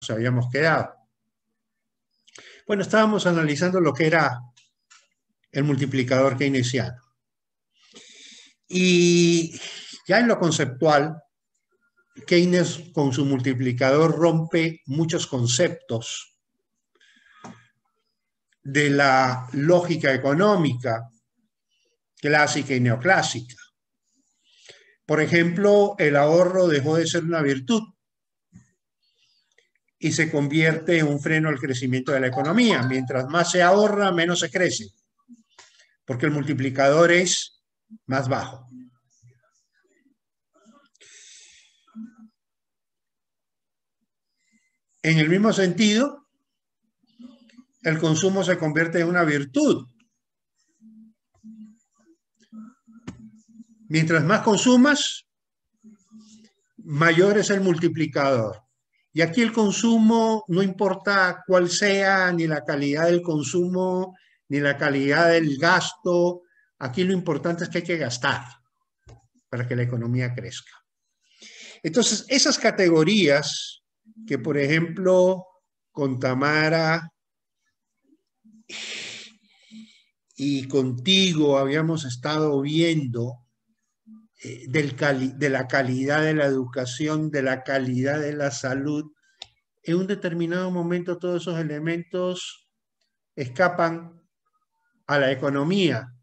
habíamos quedado. Bueno, estábamos analizando lo que era el multiplicador keynesiano. Y ya en lo conceptual, Keynes con su multiplicador rompe muchos conceptos de la lógica económica clásica y neoclásica. Por ejemplo, el ahorro dejó de ser una virtud y se convierte en un freno al crecimiento de la economía. Mientras más se ahorra, menos se crece, porque el multiplicador es más bajo. En el mismo sentido, el consumo se convierte en una virtud. Mientras más consumas, mayor es el multiplicador. Y aquí el consumo, no importa cuál sea, ni la calidad del consumo, ni la calidad del gasto, aquí lo importante es que hay que gastar para que la economía crezca. Entonces, esas categorías que, por ejemplo, con Tamara y contigo habíamos estado viendo, de la calidad de la educación, de la calidad de la salud, en un determinado momento todos esos elementos escapan a la economía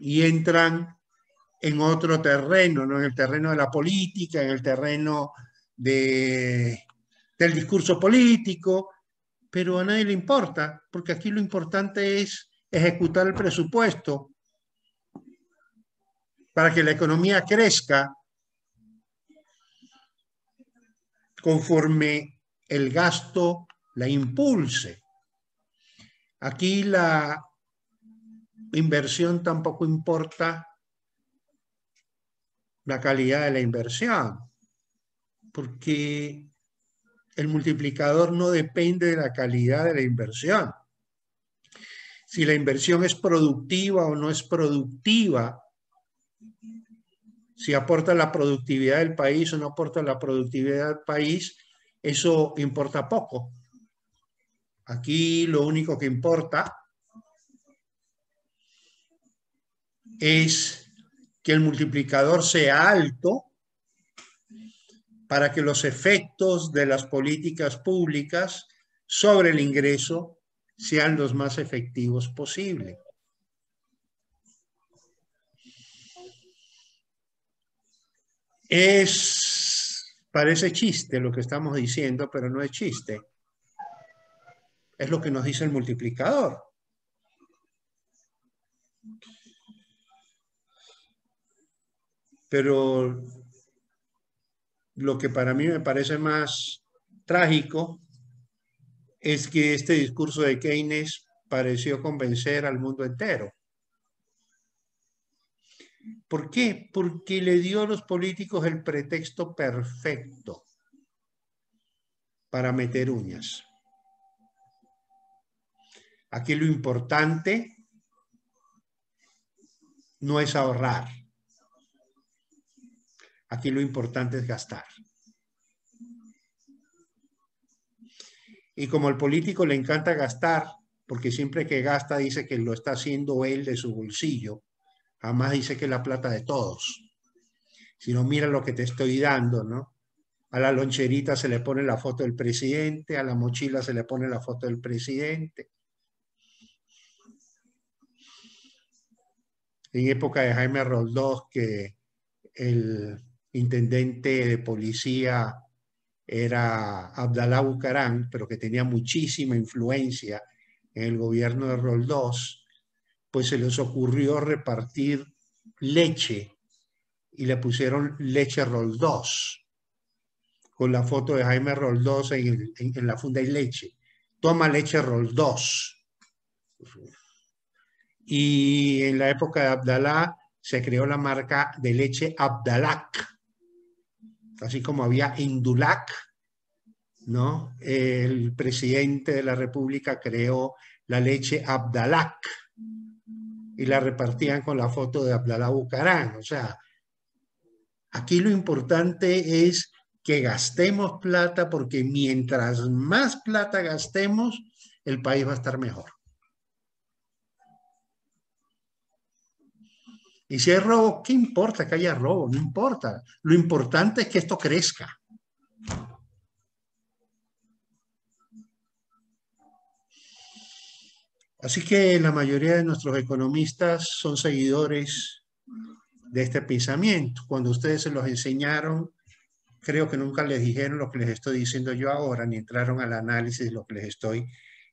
y entran en otro terreno, ¿no? En el terreno de la política, en el terreno del discurso político, pero a nadie le importa, porque aquí lo importante es ejecutar el presupuesto para que la economía crezca conforme el gasto la impulse. Aquí la inversión tampoco importa la calidad de la inversión, porque el multiplicador no depende de la calidad de la inversión. Si la inversión es productiva o no es productiva, si aporta la productividad del país o no aporta la productividad del país, eso importa poco. Aquí lo único que importa es que el multiplicador sea alto para que los efectos de las políticas públicas sobre el ingreso sean los más efectivos posible. Parece chiste lo que estamos diciendo, pero no es chiste. Es lo que nos dice el multiplicador. Pero lo que para mí me parece más trágico es que este discurso de Keynes pareció convencer al mundo entero. ¿Por qué? Porque le dio a los políticos el pretexto perfecto para meter uñas. Aquí lo importante no es ahorrar. Aquí lo importante es gastar. Y como al político le encanta gastar, porque siempre que gasta dice que lo está haciendo él de su bolsillo, jamás dice que es la plata de todos. Si no, mira lo que te estoy dando, ¿no? A la loncherita se le pone la foto del presidente, a la mochila se le pone la foto del presidente. En época de Jaime Roldós, que el intendente de policía era Abdalá Bucaram, pero que tenía muchísima influencia en el gobierno de Roldós, pues se les ocurrió repartir leche y le pusieron leche Roldós, con la foto de Jaime Roldós en la funda y leche. Toma leche Roldós. Y en la época de Abdalá se creó la marca de leche Abdalac, así como había Indulac, ¿no? El presidente de la República creó la leche Abdalac y la repartían con la foto de Abdalá Bucaram. O sea, aquí lo importante es que gastemos plata, porque mientras más plata gastemos, el país va a estar mejor. Y si hay robo, ¿qué importa que haya robo? No importa. Lo importante es que esto crezca. Así que la mayoría de nuestros economistas son seguidores de este pensamiento. Cuando ustedes se los enseñaron, creo que nunca les dijeron lo que les estoy diciendo yo ahora, ni entraron al análisis de lo que les estoy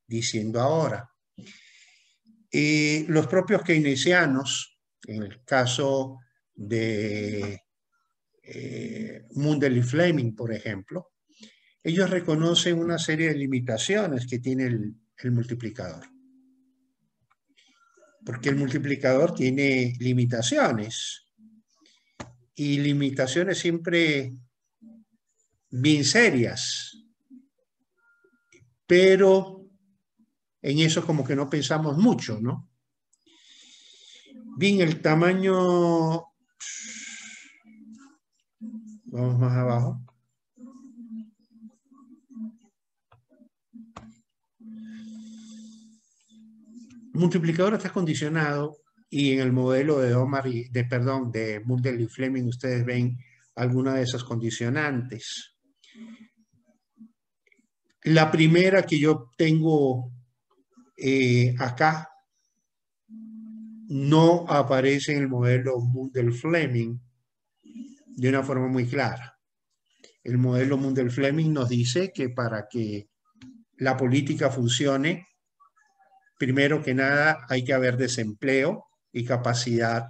diciendo ahora. Y los propios keynesianos, en el caso de Mundell y Fleming, por ejemplo, ellos reconocen una serie de limitaciones que tiene el multiplicador. Porque el multiplicador tiene limitaciones, y limitaciones siempre bien serias, pero en eso como que no pensamos mucho, ¿no? Bien, el tamaño, vamos más abajo. El multiplicador está condicionado, y en el modelo de de Mundell y Fleming ustedes ven alguna de esas condicionantes. La primera que yo tengo acá no aparece en el modelo Mundell-Fleming de una forma muy clara. El modelo Mundell-Fleming nos dice que para que la política funcione, primero que nada hay que haber desempleo y capacidad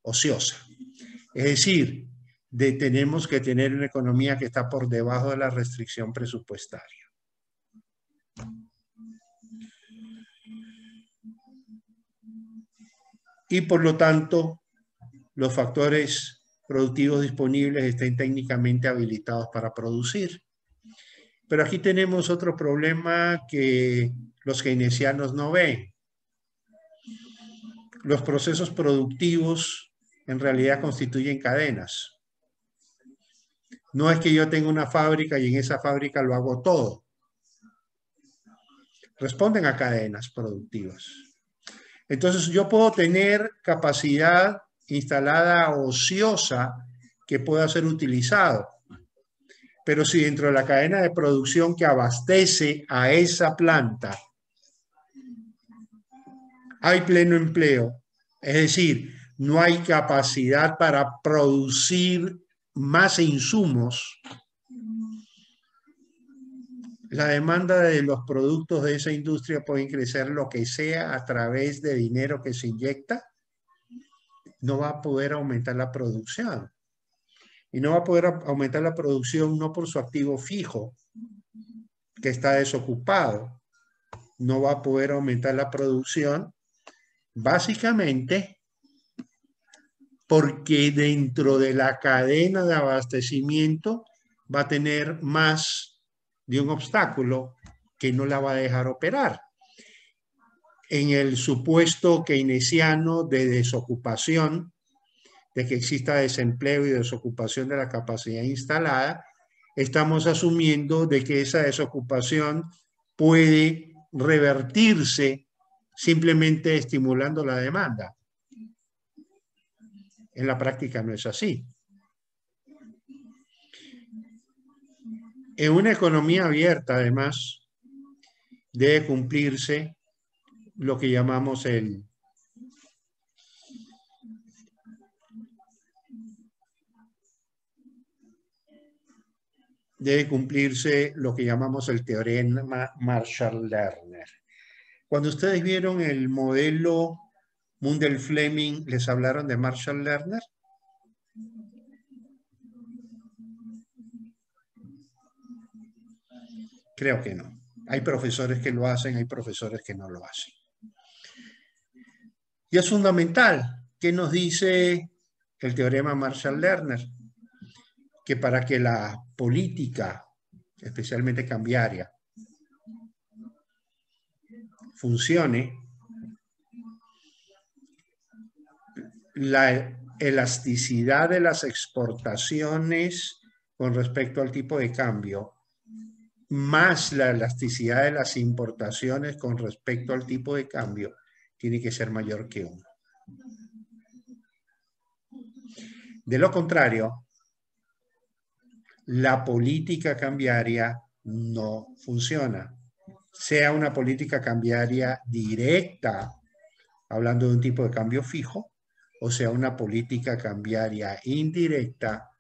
ociosa. Es decir, tenemos que tener una economía que está por debajo de la restricción presupuestaria. Y por lo tanto, los factores productivos disponibles estén técnicamente habilitados para producir. Pero aquí tenemos otro problema que los keynesianos no ven. Los procesos productivos en realidad constituyen cadenas. No es que yo tenga una fábrica y en esa fábrica lo hago todo. Responden a cadenas productivas. Entonces yo puedo tener capacidad instalada ociosa que pueda ser utilizado. Pero si dentro de la cadena de producción que abastece a esa planta hay pleno empleo, es decir, no hay capacidad para producir más insumos, la demanda de los productos de esa industria puede crecer lo que sea a través de dinero que se inyecta, no va a poder aumentar la producción. Y no va a poder aumentar la producción no por su activo fijo, que está desocupado. No va a poder aumentar la producción básicamente porque dentro de la cadena de abastecimiento va a tener más de un obstáculo que no la va a dejar operar. En el supuesto keynesiano de desocupación, de que exista desempleo y desocupación de la capacidad instalada, estamos asumiendo de que esa desocupación puede revertirse simplemente estimulando la demanda. En la práctica no es así. En una economía abierta, además, debe cumplirse lo que llamamos el teorema Marshall-Lerner. Cuando ustedes vieron el modelo Mundell-Fleming, ¿les hablaron de Marshall-Lerner? Creo que no. Hay profesores que lo hacen, hay profesores que no lo hacen. Y es fundamental. ¿Qué nos dice el teorema Marshall-Lerner? Que para que la política, especialmente cambiaria, funcione, la elasticidad de las exportaciones con respecto al tipo de cambio, más la elasticidad de las importaciones con respecto al tipo de cambio, tiene que ser mayor que 1. De lo contrario, la política cambiaria no funciona. Sea una política cambiaria directa, hablando de un tipo de cambio fijo, o sea una política cambiaria indirecta,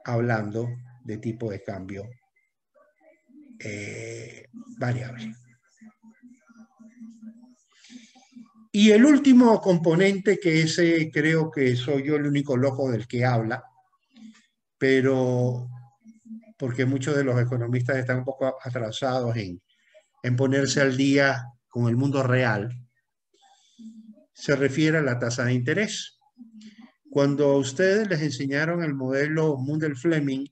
hablando de tipo de cambio variable. Y el último componente, que ese creo que soy yo el único loco del que habla, pero porque muchos de los economistas están un poco atrasados en ponerse al día con el mundo real, se refiere a la tasa de interés. Cuando a ustedes les enseñaron el modelo Mundell-Fleming,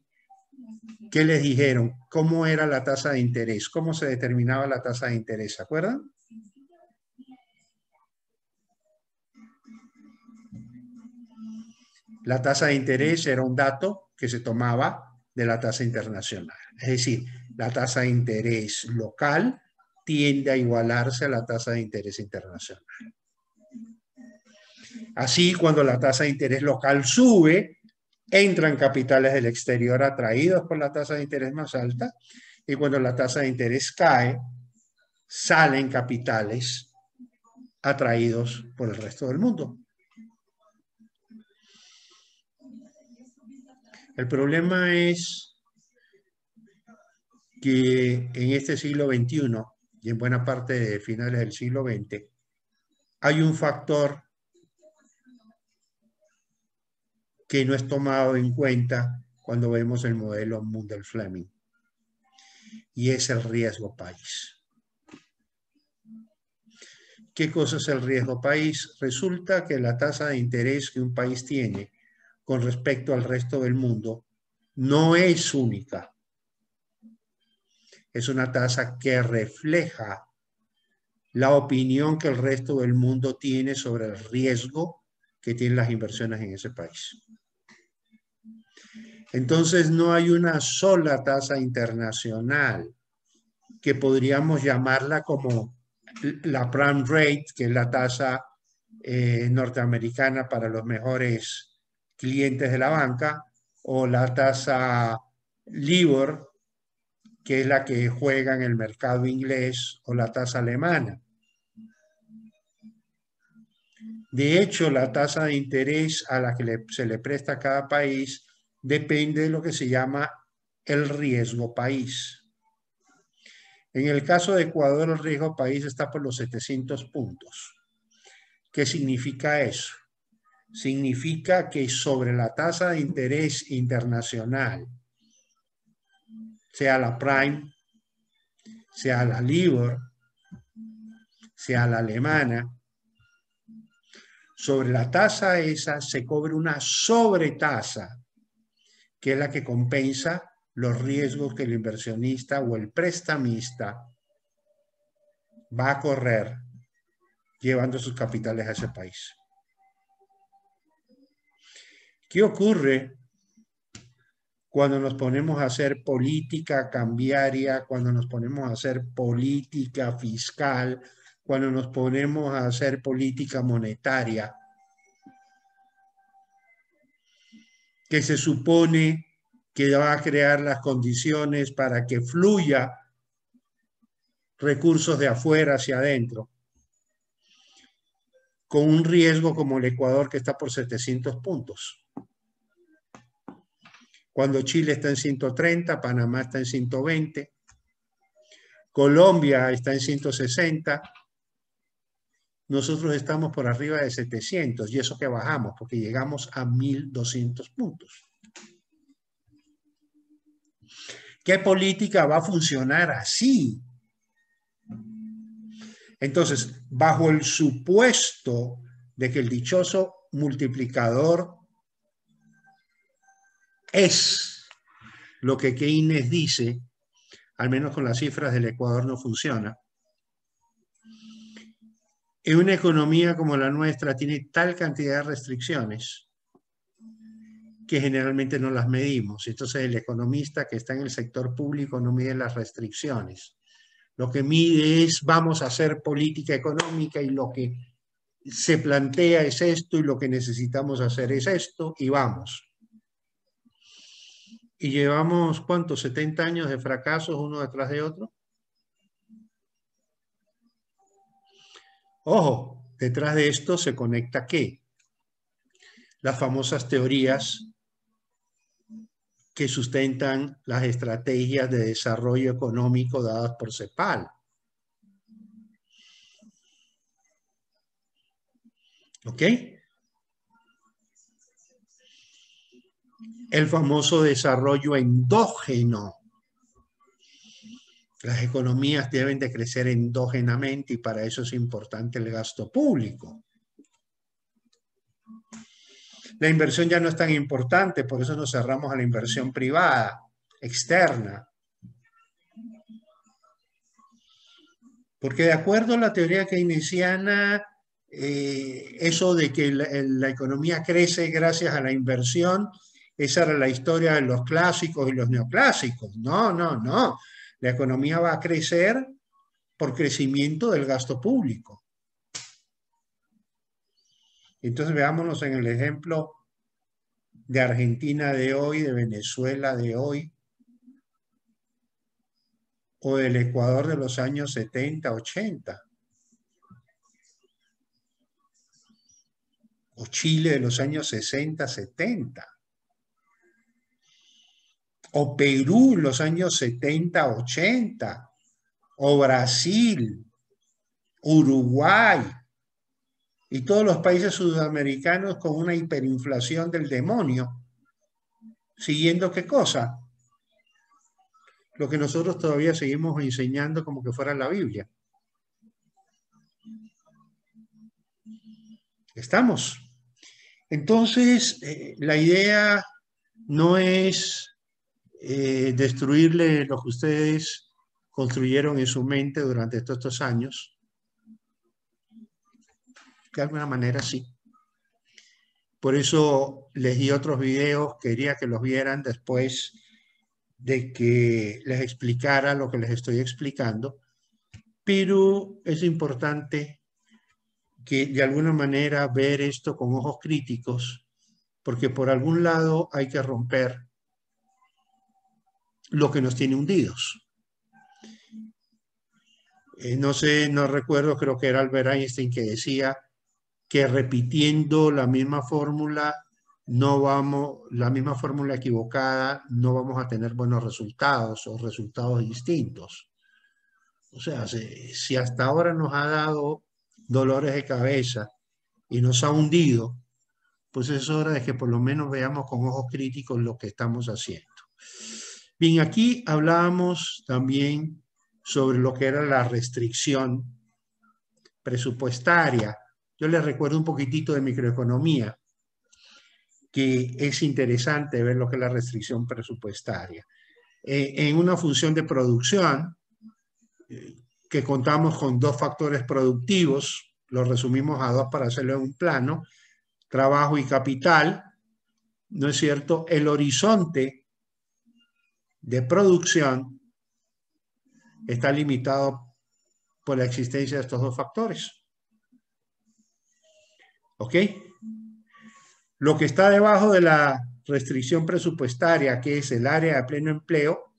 ¿qué les dijeron? ¿Cómo era la tasa de interés? ¿Cómo se determinaba la tasa de interés? ¿Se acuerdan? La tasa de interés era un dato que se tomaba de la tasa internacional. Es decir, la tasa de interés local tiende a igualarse a la tasa de interés internacional. Así, cuando la tasa de interés local sube, entran capitales del exterior atraídos por la tasa de interés más alta, y cuando la tasa de interés cae, salen capitales atraídos por el resto del mundo. El problema es que en este siglo XXI y en buena parte de finales del siglo XX hay un factor que no es tomado en cuenta cuando vemos el modelo Mundell-Fleming, y es el riesgo país. ¿Qué cosa es el riesgo país? Resulta que la tasa de interés que un país tiene con respecto al resto del mundo no es única. Es una tasa que refleja la opinión que el resto del mundo tiene sobre el riesgo que tienen las inversiones en ese país. Entonces no hay una sola tasa internacional que podríamos llamarla como la prime rate, que es la tasa norteamericana para los mejores clientes de la banca, o la tasa LIBOR, que es la que juega en el mercado inglés, o la tasa alemana. De hecho, la tasa de interés a la que se le presta a cada país depende de lo que se llama el riesgo país. En el caso de Ecuador, el riesgo país está por los 700 puntos. ¿Qué significa eso? Significa que sobre la tasa de interés internacional, sea la prime, sea la LIBOR, sea la alemana, sobre la tasa esa se cobra una sobretasa, que es la que compensa los riesgos que el inversionista o el prestamista va a correr llevando sus capitales a ese país. ¿Qué ocurre cuando nos ponemos a hacer política cambiaria, cuando nos ponemos a hacer política fiscal, cuando nos ponemos a hacer política monetaria? Que se supone que va a crear las condiciones para que fluya recursos de afuera hacia adentro, con un riesgo como el Ecuador, que está por 700 puntos. Cuando Chile está en 130, Panamá está en 120, Colombia está en 160, nosotros estamos por arriba de 700, y eso que bajamos, porque llegamos a 1.200 puntos. ¿Qué política va a funcionar así? Entonces, bajo el supuesto de que el dichoso multiplicador es lo que Keynes dice, al menos con las cifras del Ecuador no funciona. En una economía como la nuestra tiene tal cantidad de restricciones que generalmente no las medimos. Entonces el economista que está en el sector público no mide las restricciones. Lo que mide es vamos a hacer política económica y lo que se plantea es esto y lo que necesitamos hacer es esto y vamos. Y llevamos, ¿cuántos? 70 años de fracasos uno detrás de otro. Ojo, detrás de esto se conecta ¿qué? Las famosas teorías que sustentan las estrategias de desarrollo económico dadas por CEPAL. ¿Ok? El famoso desarrollo endógeno. Las economías deben de crecer endógenamente y para eso es importante el gasto público. La inversión ya no es tan importante, por eso nos cerramos a la inversión privada, externa. Porque de acuerdo a la teoría keynesiana, eso de que la economía crece gracias a la inversión, esa era la historia de los clásicos y los neoclásicos. No, no, no. La economía va a crecer por crecimiento del gasto público. Entonces veámonos en el ejemplo de Argentina de hoy, de Venezuela de hoy, o del Ecuador de los años 70, 80, o Chile de los años 60, 70, o Perú en los años 70, 80, o Brasil, Uruguay, y todos los países sudamericanos con una hiperinflación del demonio. ¿Siguiendo qué cosa? Lo que nosotros todavía seguimos enseñando como que fuera la Biblia. ¿Estamos? Entonces, la idea no es destruirle lo que ustedes construyeron en su mente durante todos estos años. De alguna manera sí. Por eso les di otros videos, quería que los vieran después de que les explicara lo que les estoy explicando, pero es importante que de alguna manera ver esto con ojos críticos, porque por algún lado hay que romper lo que nos tiene hundidos. No sé, no recuerdo, creo que era Albert Einstein que decía que repitiendo la misma fórmula la misma fórmula equivocada, no vamos a tener buenos resultados o resultados distintos. O sea, si hasta ahora nos ha dado dolores de cabeza y nos ha hundido, pues es hora de que por lo menos veamos con ojos críticos lo que estamos haciendo. Bien, aquí hablábamos también sobre lo que era la restricción presupuestaria. Yo les recuerdo un poquitito de microeconomía, que es interesante ver lo que es la restricción presupuestaria. En una función de producción, que contamos con dos factores productivos, lo resumimos a dos para hacerlo en un plano, trabajo y capital, ¿no es cierto? El horizonte de producción está limitado por la existencia de estos dos factores. ¿Ok? Lo que está debajo de la restricción presupuestaria, que es el área de pleno empleo,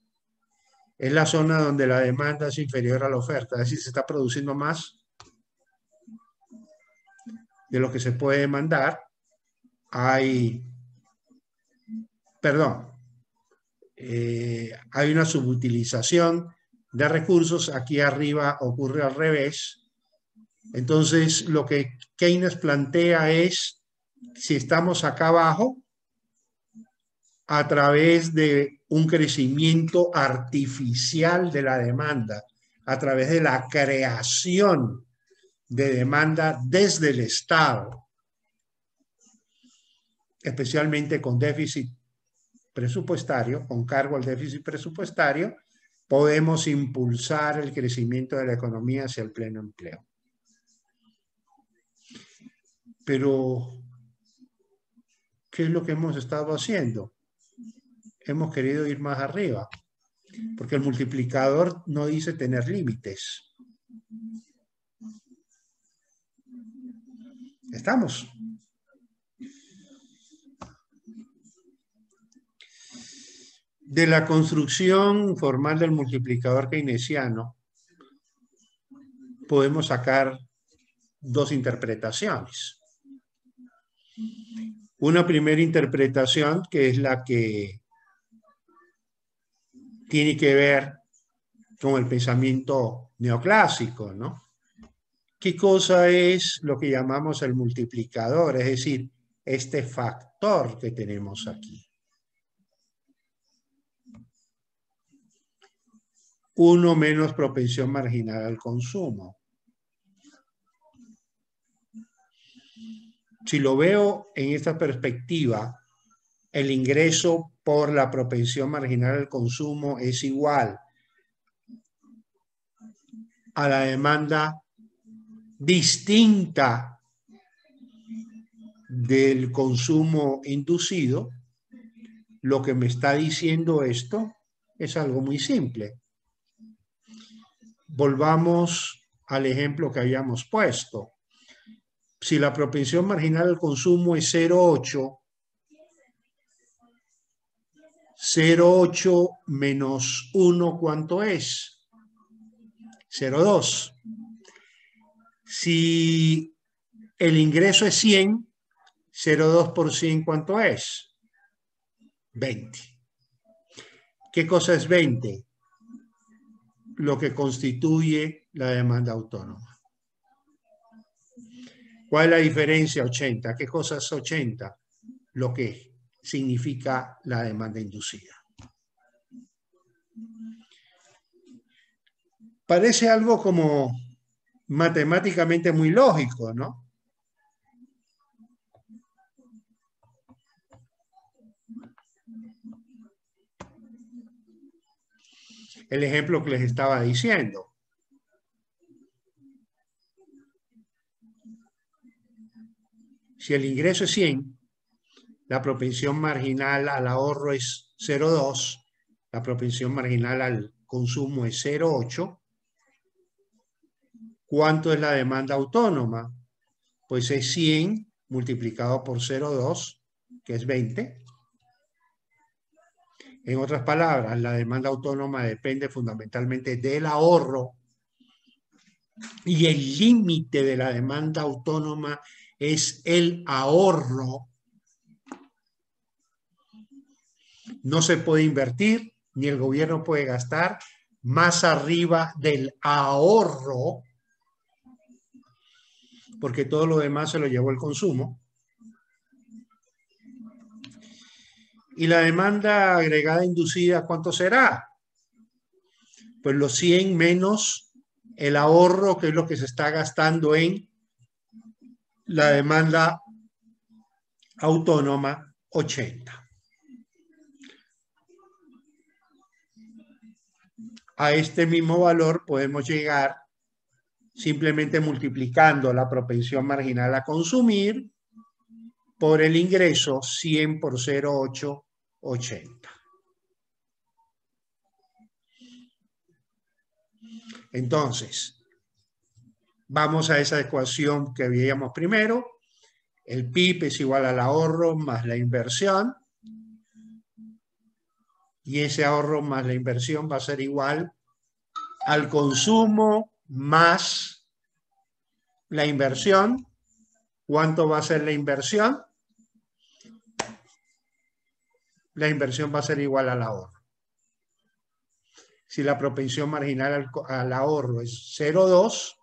es la zona donde la demanda es inferior a la oferta, es decir, se está produciendo más de lo que se puede demandar. Hay una subutilización de recursos. Aquí arriba ocurre al revés. Entonces, lo que Keynes plantea es, si estamos acá abajo, a través de un crecimiento artificial de la demanda, a través de la creación de demanda desde el Estado, especialmente con déficit presupuestario, con cargo al déficit presupuestario, podemos impulsar el crecimiento de la economía hacia el pleno empleo. Pero ¿qué es lo que hemos estado haciendo? Hemos querido ir más arriba, porque el multiplicador no dice tener límites. ¿Estamos? De la construcción formal del multiplicador keynesiano, podemos sacar dos interpretaciones. Una primera interpretación, que es la que tiene que ver con el pensamiento neoclásico, ¿no? ¿Qué cosa es lo que llamamos el multiplicador? Es decir, este factor que tenemos aquí. Uno menos propensión marginal al consumo. Si lo veo en esta perspectiva, el ingreso por la propensión marginal al consumo es igual a la demanda distinta del consumo inducido. Lo que me está diciendo esto es algo muy simple. Volvamos al ejemplo que habíamos puesto. Si la propensión marginal al consumo es 0,8, 0,8 menos 1, ¿cuánto es? 0,2. Si el ingreso es 100, 0,2 por 100, ¿cuánto es? 20. ¿Qué cosa es 20? Lo que constituye la demanda autónoma. ¿Cuál es la diferencia? 80. ¿Qué cosa es 80? Lo que significa la demanda inducida. Parece algo como matemáticamente muy lógico, ¿no? El ejemplo que les estaba diciendo. Si el ingreso es 100, la propensión marginal al ahorro es 0,2, la propensión marginal al consumo es 0,8. ¿Cuánto es la demanda autónoma? Pues es 100 multiplicado por 0,2, que es 20. En otras palabras, la demanda autónoma depende fundamentalmente del ahorro y el límite de la demanda autónoma es el ahorro. No se puede invertir ni el gobierno puede gastar más arriba del ahorro, porque todo lo demás se lo llevó el consumo. ¿Y la demanda agregada inducida cuánto será? Pues los 100 menos el ahorro, que es lo que se está gastando en la demanda autónoma, 80. A este mismo valor podemos llegar simplemente multiplicando la propensión marginal a consumir por el ingreso, 100 por 0,8, 80. Entonces, vamos a esa ecuación que veíamos primero. El PIB es igual al ahorro más la inversión. Y ese ahorro más la inversión va a ser igual al consumo más la inversión. ¿Cuánto va a ser la inversión? La inversión va a ser igual al ahorro. Si la propensión marginal al ahorro es 0,2,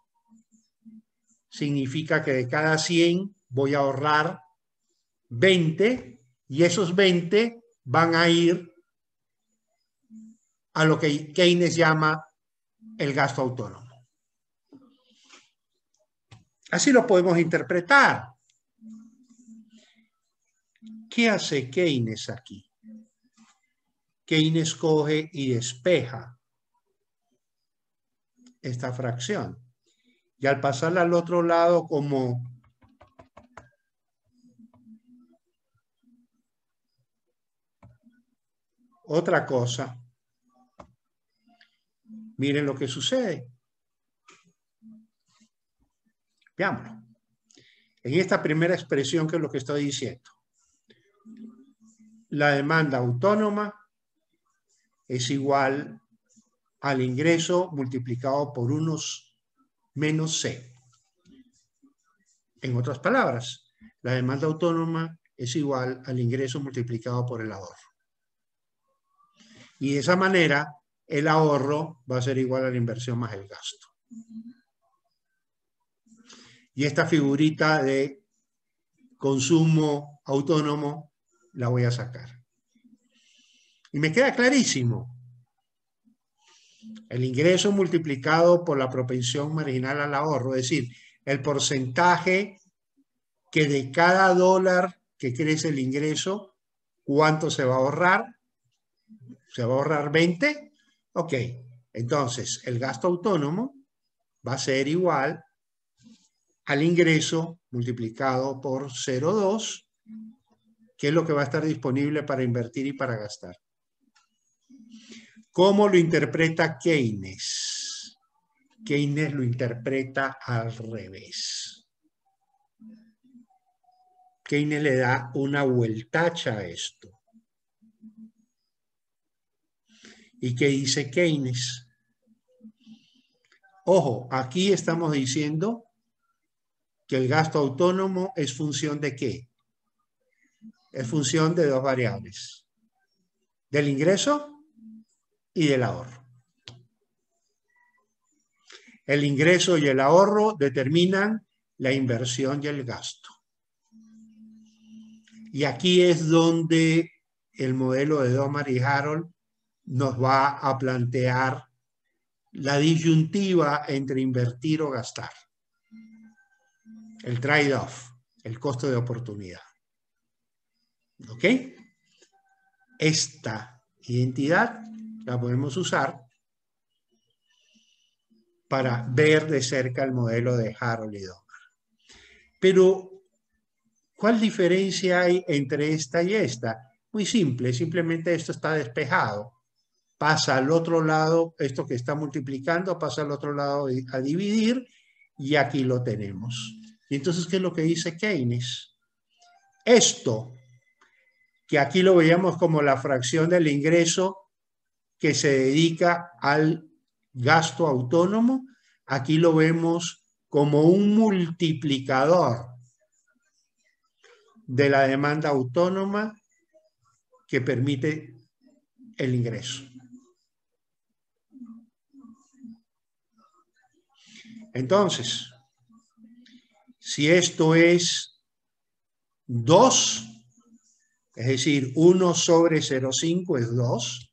significa que de cada 100 voy a ahorrar 20 y esos 20 van a ir a lo que Keynes llama el gasto autónomo. Así lo podemos interpretar. ¿Qué hace Keynes aquí? Keynes coge y despeja esta fracción. Y al pasarla al otro lado como otra cosa. Miren lo que sucede. Veámoslo. En esta primera expresión, ¿qué es lo que estoy diciendo? La demanda autónoma es igual al ingreso multiplicado por unos menos C. En otras palabras, la demanda autónoma es igual al ingreso multiplicado por el ahorro. Y de esa manera, el ahorro va a ser igual a la inversión más el gasto. Y esta figurita de consumo autónomo la voy a sacar. Y me queda clarísimo. El ingreso multiplicado por la propensión marginal al ahorro, es decir, el porcentaje que de cada dólar que crece el ingreso, ¿cuánto se va a ahorrar? ¿Se va a ahorrar 20? Ok, entonces el gasto autónomo va a ser igual al ingreso multiplicado por 0,2, que es lo que va a estar disponible para invertir y para gastar. ¿Cómo lo interpreta Keynes? Keynes lo interpreta al revés. Keynes le da una vueltacha a esto. ¿Y qué dice Keynes? Ojo, aquí estamos diciendo que el gasto autónomo es función ¿de qué? Es función de dos variables. Del ingreso y del ahorro. El ingreso y el ahorro determinan la inversión y el gasto. Y aquí es donde el modelo de Domar y Harold nos va a plantear la disyuntiva entre invertir o gastar. El trade-off, el costo de oportunidad. ¿Ok? Esta identidad la podemos usar para ver de cerca el modelo de Harold y Domar. Pero, ¿cuál diferencia hay entre esta y esta? Muy simple, simplemente esto está despejado. Pasa al otro lado, esto que está multiplicando, pasa al otro lado a dividir y aquí lo tenemos. Y entonces, ¿qué es lo que dice Keynes? Esto, que aquí lo veíamos como la fracción del ingreso que se dedica al gasto autónomo, aquí lo vemos como un multiplicador de la demanda autónoma que permite el ingreso. Entonces, si esto es 2, es decir, 1 sobre 0,5 es 2,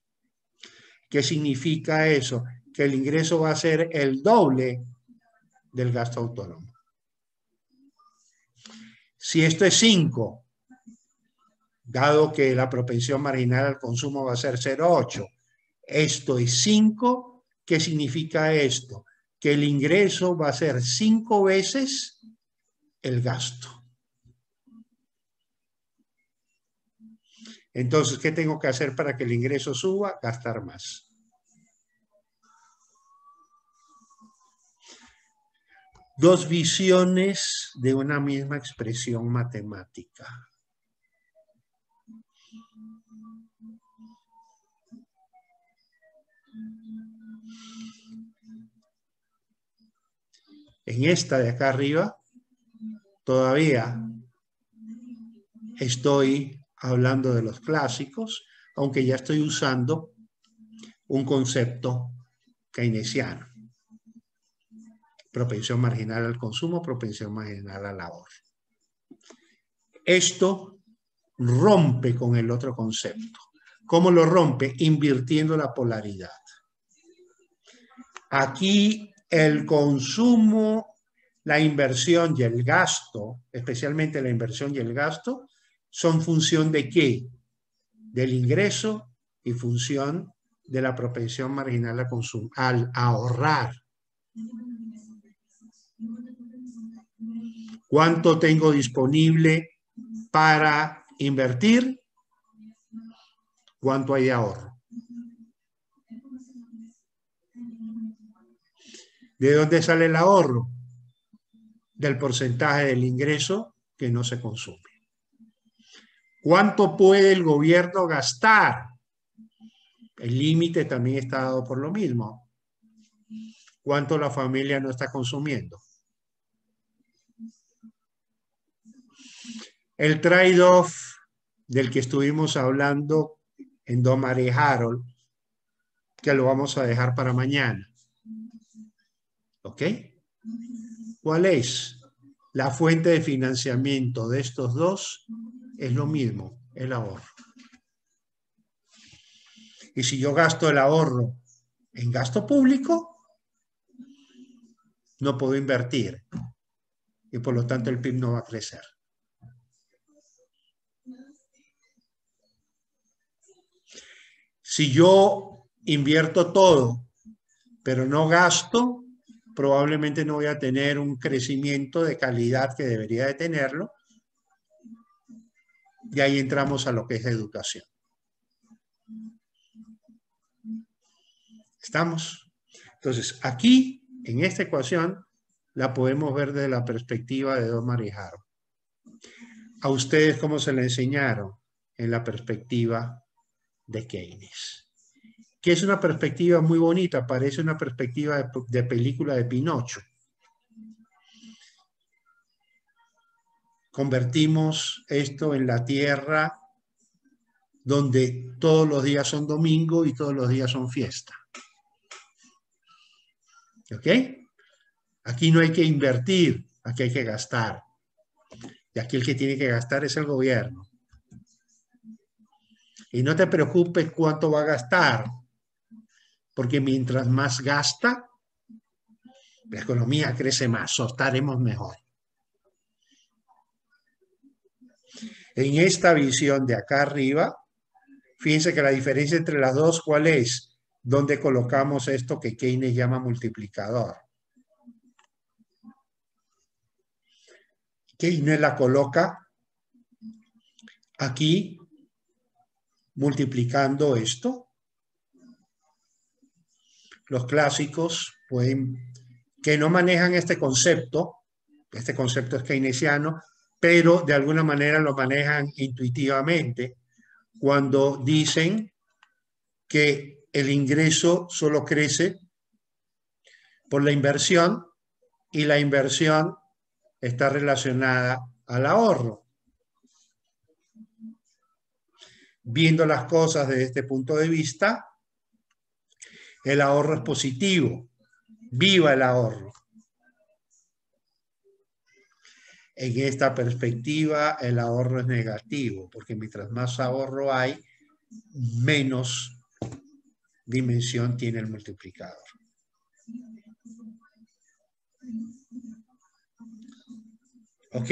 ¿qué significa eso? Que el ingreso va a ser el doble del gasto autónomo. Si esto es 5, dado que la propensión marginal al consumo va a ser 0,8, esto es 5, ¿qué significa esto? Que el ingreso va a ser 5 veces el gasto. Entonces, ¿qué tengo que hacer para que el ingreso suba? Gastar más. Dos visiones de una misma expresión matemática. En esta de acá arriba, todavía estoy hablando de los clásicos, aunque ya estoy usando un concepto keynesiano. Propensión marginal al consumo, propensión marginal al ahorro. Esto rompe con el otro concepto. ¿Cómo lo rompe? Invirtiendo la polaridad. Aquí el consumo, la inversión y el gasto, especialmente la inversión y el gasto, son función ¿de qué? Del ingreso y función de la propensión marginal al consumo, al ahorrar. ¿Cuánto tengo disponible para invertir? ¿Cuánto hay de ahorro? ¿De dónde sale el ahorro? Del porcentaje del ingreso que no se consume. ¿Cuánto puede el gobierno gastar? El límite también está dado por lo mismo. ¿Cuánto la familia no está consumiendo? El trade-off del que estuvimos hablando en Don María Harold, que lo vamos a dejar para mañana. ¿Ok? ¿Cuál es? La fuente de financiamiento de estos dos es lo mismo, el ahorro. Y si yo gasto el ahorro en gasto público, no puedo invertir. Y por lo tanto el PIB no va a crecer. Si yo invierto todo, pero no gasto, probablemente no voy a tener un crecimiento de calidad que debería de tenerlo. Y ahí entramos a lo que es educación. ¿Estamos? Entonces, aquí, en esta ecuación, la podemos ver desde la perspectiva de Don María Harold. ¿A ustedes cómo se la enseñaron? En la perspectiva de Keynes. Que es una perspectiva muy bonita, parece una perspectiva de película de Pinocho. Convertimos esto en la tierra donde todos los días son domingo y todos los días son fiesta. ¿Ok? Aquí no hay que invertir, aquí hay que gastar. Y aquí el que tiene que gastar es el gobierno. Y no te preocupes cuánto va a gastar, porque mientras más gasta, la economía crece más, o estaremos mejor. En esta visión de acá arriba, fíjense que la diferencia entre las dos, ¿cuál es? ¿Dónde colocamos esto que Keynes llama multiplicador? Keynes la coloca aquí, multiplicando esto. Los clásicos que no manejan este concepto es keynesiano, pero de alguna manera lo manejan intuitivamente cuando dicen que el ingreso solo crece por la inversión y la inversión está relacionada al ahorro. Viendo las cosas desde este punto de vista, el ahorro es positivo. ¡Viva el ahorro! En esta perspectiva, el ahorro es negativo, porque mientras más ahorro hay, menos dimensión tiene el multiplicador. ¿Ok?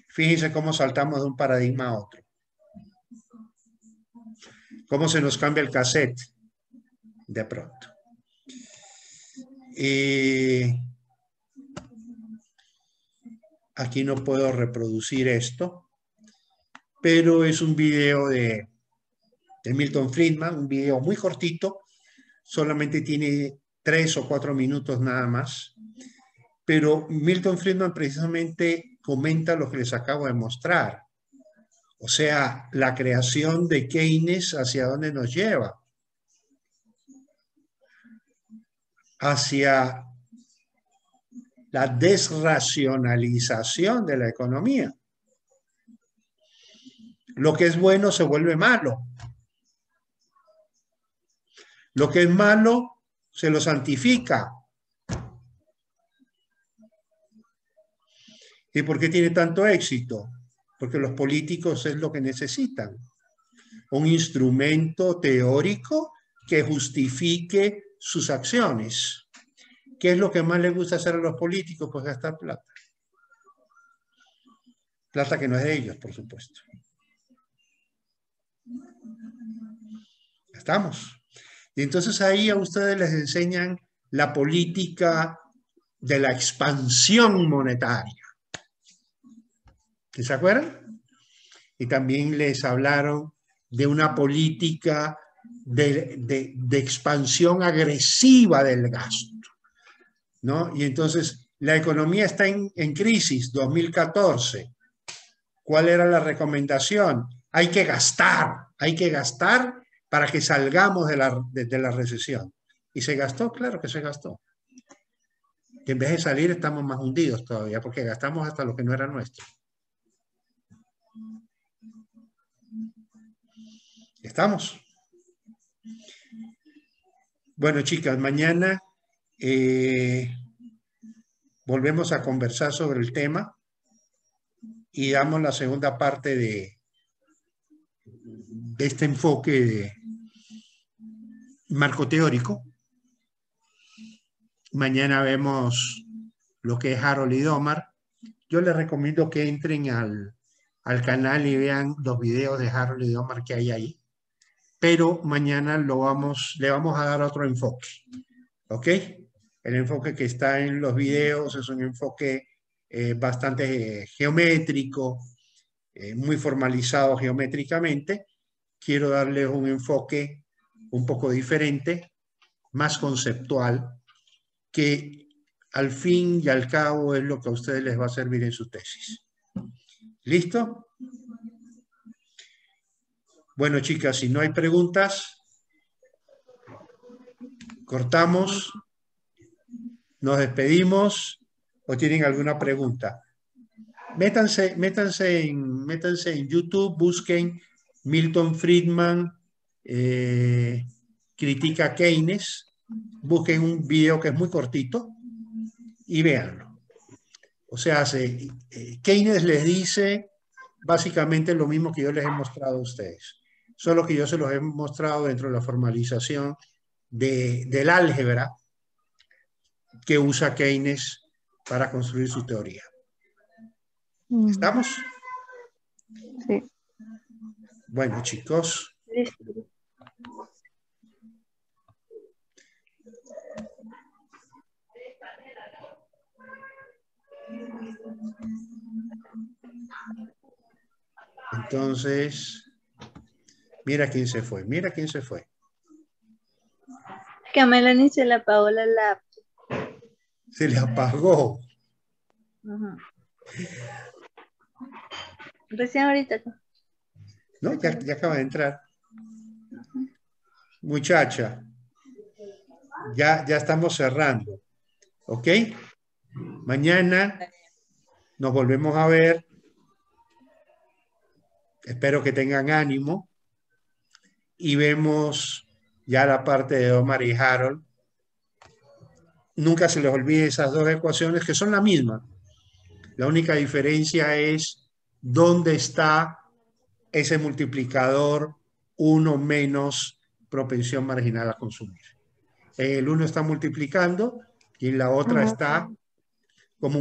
Fíjense cómo saltamos de un paradigma a otro. Cómo se nos cambia el cassette de pronto. Aquí no puedo reproducir esto, pero es un video de Milton Friedman, un video muy cortito, solamente tiene 3 o 4 minutos nada más, pero Milton Friedman precisamente comenta lo que les acabo de mostrar, o sea, la creación de Keynes hacia dónde nos lleva, hacia la desracionalización de la economía. Lo que es bueno se vuelve malo. Lo que es malo se lo santifica. ¿Y por qué tiene tanto éxito? Porque los políticos es lo que necesitan. Un instrumento teórico que justifique sus acciones. ¿Qué es lo que más les gusta hacer a los políticos? Pues gastar plata. Plata que no es de ellos, por supuesto. ¿Estamos? Y entonces ahí a ustedes les enseñan la política de la expansión monetaria. ¿Se acuerdan? y también les hablaron de una política de expansión agresiva del gasto, ¿no? Y entonces la economía está en crisis, 2014. ¿Cuál era la recomendación? Hay que gastar para que salgamos de la recesión. ¿Y se gastó? Claro que se gastó. Que en vez de salir estamos más hundidos todavía porque gastamos hasta lo que no era nuestro. ¿Estamos? Bueno, chicas, mañana volvemos a conversar sobre el tema y damos la segunda parte de este enfoque de marco teórico. Mañana vemos lo que es Harold y Domar. Yo les recomiendo que entren al canal y vean los videos de Harold y Domar que hay ahí. Pero mañana le vamos a dar otro enfoque. ¿Ok? El enfoque que está en los videos es un enfoque bastante geométrico, muy formalizado geométricamente. Quiero darles un enfoque un poco diferente, más conceptual, que al fin y al cabo es lo que a ustedes les va a servir en su tesis. ¿Listo? Bueno, chicas, si no hay preguntas, cortamos, nos despedimos o tienen alguna pregunta. Métanse en YouTube, busquen Milton Friedman, critica Keynes, busquen un video que es muy cortito y véanlo. O sea, Keynes les dice básicamente lo mismo que yo les he mostrado a ustedes, solo que yo se los he mostrado dentro de la formalización del álgebra que usa Keynes para construir su teoría. ¿Estamos? Sí. Bueno, chicos. Listo. Entonces, mira quién se fue, mira quién se fue. Que a Melanie se le apagó la laptop. Se le apagó. Recién ahorita. No, ya acaba de entrar. Muchacha, ya estamos cerrando. ¿Ok? Mañana nos volvemos a ver. Espero que tengan ánimo. Y vemos ya la parte de Omar y Harold. Nunca se les olvide esas dos ecuaciones que son la misma. La única diferencia es dónde está ese multiplicador 1 menos propensión marginal a consumir. En el uno está multiplicando y en la otra está como